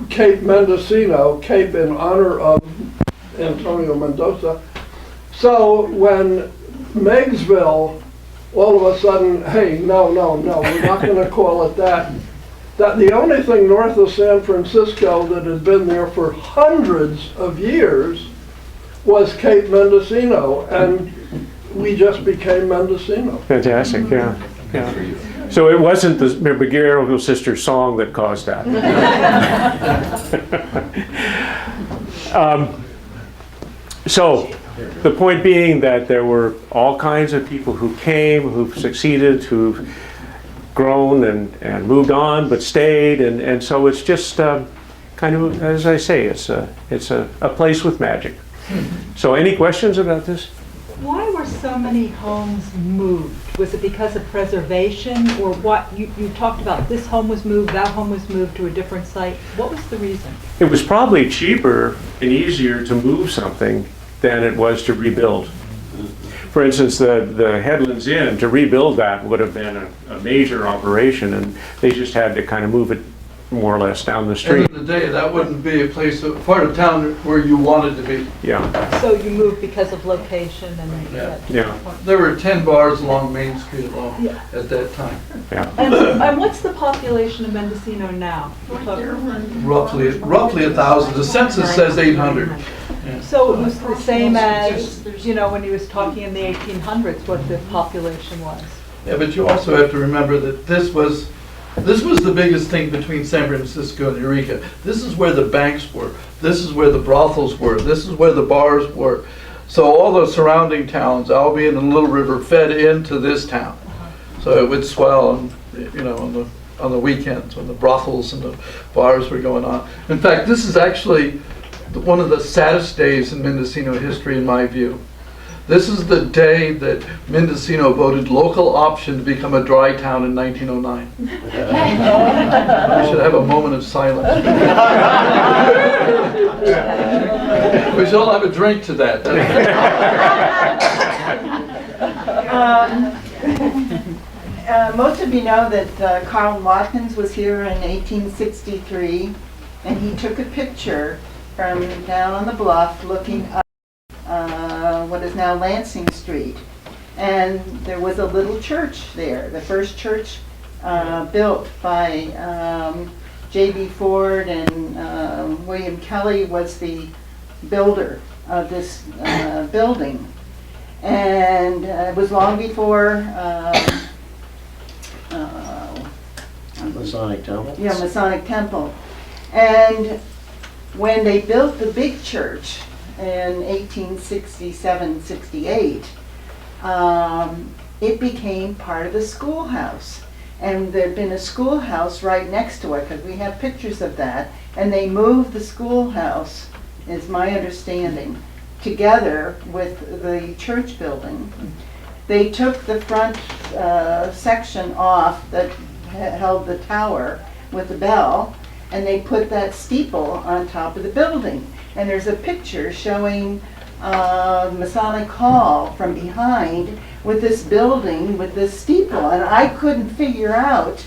Cape Mendocino, Cape in honor of Antonio Mendoza. So when Meigsville, all of a sudden, hey, no, we're not going to call it that. That the only thing north of San Francisco that had been there for hundreds of years was Cape Mendocino, and we just became Mendocino. Fantastic, yeah. Yeah. So it wasn't the McGarrell Sisters song that caused that. So the point being that there were all kinds of people who came, who've succeeded, who've grown and moved on, but stayed, and so it's just kind of, as I say, it's a place with magic. So any questions about this? Why were so many homes moved? Was it because of preservation, or what? You talked about this home was moved, that home was moved to a different site. What was the reason? It was probably cheaper and easier to move something than it was to rebuild. For instance, the Headlands Inn, to rebuild that would have been a major operation, and they just had to kind of move it more or less down the End street. of the day, that wouldn't be a place, part of town where you wanted to be. Yeah, So you moved because of location and Yeah. Yeah. There were 10 bars along Main Street alone Yeah. at that time. yeah. And what's the population of Mendocino now? We're talking- Roughly 1,000. The census says 800. So it was the same as, when he was talking in the 1800s, what the population was. Yeah, but you also have to remember that this was the biggest thing between San Francisco and Eureka. This is where the banks were. This is where the brothels were. This is where the bars were. So all the surrounding towns, Albion and Little River, fed into this town. So it would swell, on the weekends when the brothels and the bars were going on. In fact, this is actually one of the saddest days in Mendocino history, in my view. This is the day that Mendocino voted local option to become a dry town in 1909. We should have a moment of silence. We should all have a drink to that. Most of you know that Carl Watkins was here in 1863, and he took a picture from down on the bluff looking up what is now Lansing Street. And there was a little church there. The first church built by J.B. Ford, and William Kelly was the builder of this building. And it was long before Masonic Temple? Yeah, Masonic Temple. And when they built the big church in 1867-68, it became part of the schoolhouse. And there'd been a schoolhouse right next to it, because we have pictures of that. And they moved the schoolhouse, is my understanding, together with the church building. They took the front section off that held the tower with the bell, and they put that steeple on top of the building. And there's a picture showing Masonic Hall from behind with this building with this steeple, and I couldn't figure out,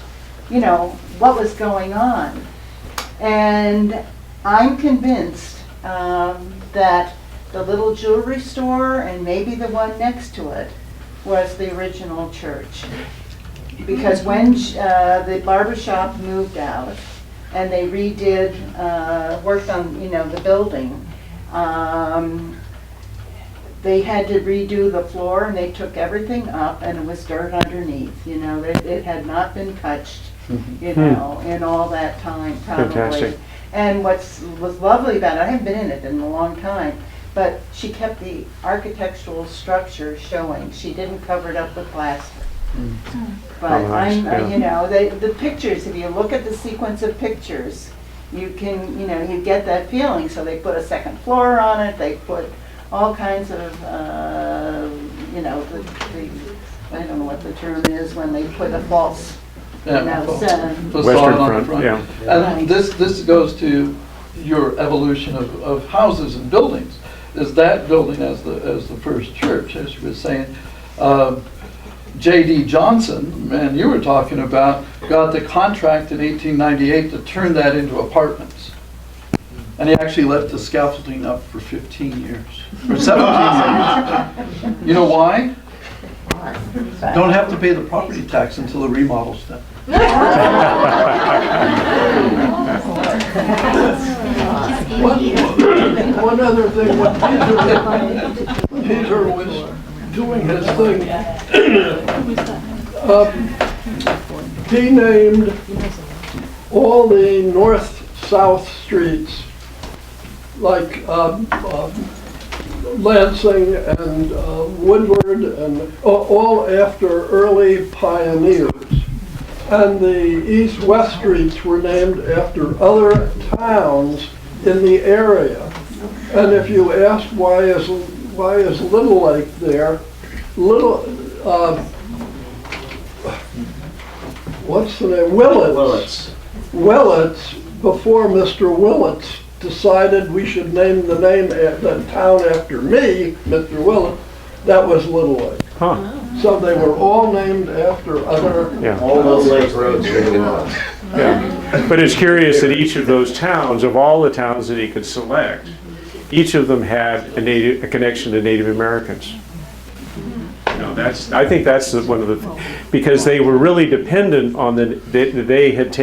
what was going on. And I'm convinced that the little jewelry store and maybe the one next to it was the original church. Because when the barber shop moved out and they redid, worked on, the building, they had to redo the floor, and they took everything up, and it was dirt underneath. It had not been touched, in all that time, probably. Fantastic. And was lovely about it, I haven't been in it in a long time, but she kept the architectural structure showing. She didn't cover it up with plaster. But Oh, nice, yeah. the pictures, if you look at the sequence of pictures, you can, you get that feeling. So they put a second floor on it, they put all kinds of, I don't know what the term is when they put a false Yeah, Western facade on the front, yeah. And this goes to your evolution of houses and buildings. Is that building as the first church, as you were saying? J.D. Johnson, man, you were talking about, got the contract in 1898 to turn that into apartments. And he actually left the scaffolding up for 15 years, or 17 years. You know why? Don't have to pay the property tax until the remodel's done. One other thing, when Peter was doing his thing, he named all the north-south streets, like Lansing and Woodward, and all after early pioneers. And the east-west streets were named after other towns in the area. And if you ask why is Little Lake there, what's the name? Willits. Willits, before Mr. Willits decided we should name the town after me, Mr. Willits, that was Little Lake. Huh. So they were all named after other. Yeah. All those lake roads are going on. Yeah. But it's curious that each of those towns, of all the towns that he could select, each of them had a connection to Native Americans. You know, I think that's one of the, because they were really dependent on they hadn't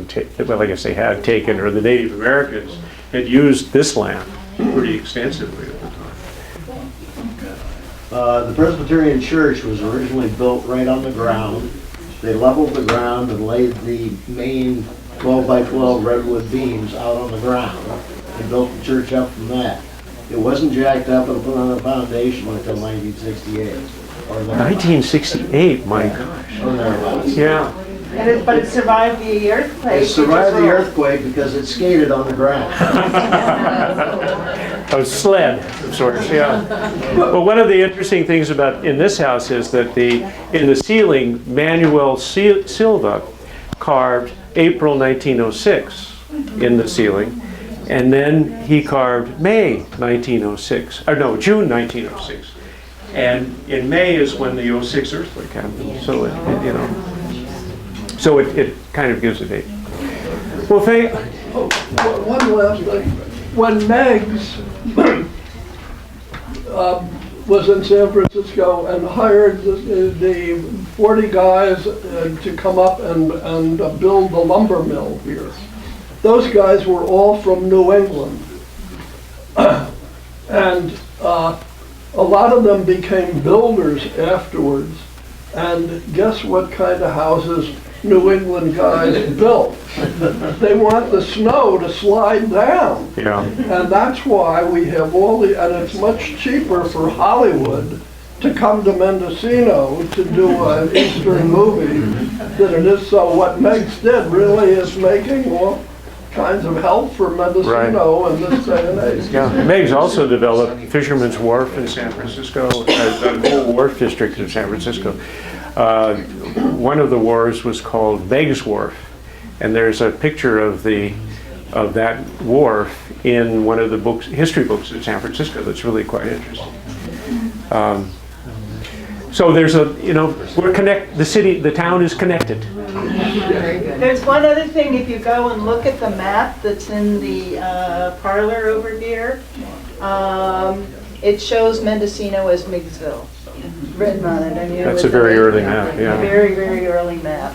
taken, well, I guess they had taken, or the Native Americans had used this land pretty extensively at the time. The Presbyterian Church was originally built right on the ground. They leveled the ground and laid the main 12 by 12 redwood beams out on the ground. They built the church up from that. It wasn't jacked up and put on a foundation until 1968. Or 1968, my gosh. Or thereabouts. Yeah. But it survived the earthquake. It survived the earthquake because it skated on the ground. A sled of sorts, yeah. Well, one of the interesting things in this house is that in the ceiling, Manuel Silva carved April 1906 in the ceiling, and then he carved May 1906, or no, June 1906. And in May is when the 06 earthquake happened, so it kind of gives a date. Well, One last thing. When Meggs was in San Francisco and hired the 40 guys to come up and build the lumber mill here, those guys were all from New England. And a lot of them became builders afterwards. And guess what kind of houses New England guys built? They want the snow to slide down. yeah. And that's why we have and it's much cheaper for Hollywood to come to Mendocino to do an Eastern movie than it is. So what Meggs did really is making all kinds of help for Mendocino in this day and age. Yeah, Meggs also developed Fisherman's Wharf in San Francisco, the whole wharf district in San Francisco. One of the wharves was called Meggs Wharf, and there's a picture of that wharf in one of the history books in San Francisco that's really quite interesting. So there's the town is connected. There's one other thing, if you go and look at the map that's in the parlor over here, it shows Mendocino as Meigsville, written on it. And That's a very early map, yeah. Very, very early map.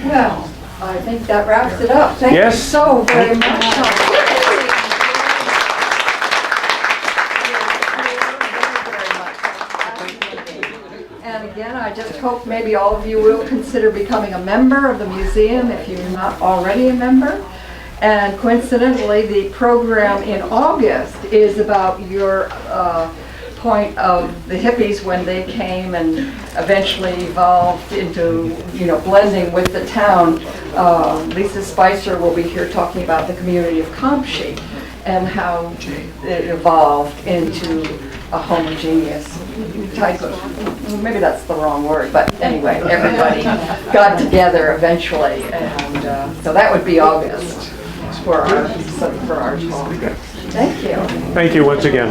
Well, I think that wraps it up. Thank you Yes. so very much. And again, I just hope maybe all of you will consider becoming a member of the museum if you're not already a member. And coincidentally, the program in August is about your point of the hippies when they came and eventually evolved into, blending with the town. Lisa Spicer will be here talking about the community of Compshe and how it evolved into a homogeneous type of, maybe that's the wrong word, but anyway, everybody got together eventually, and so that would be August for our talk. Thank you. Thank you once again.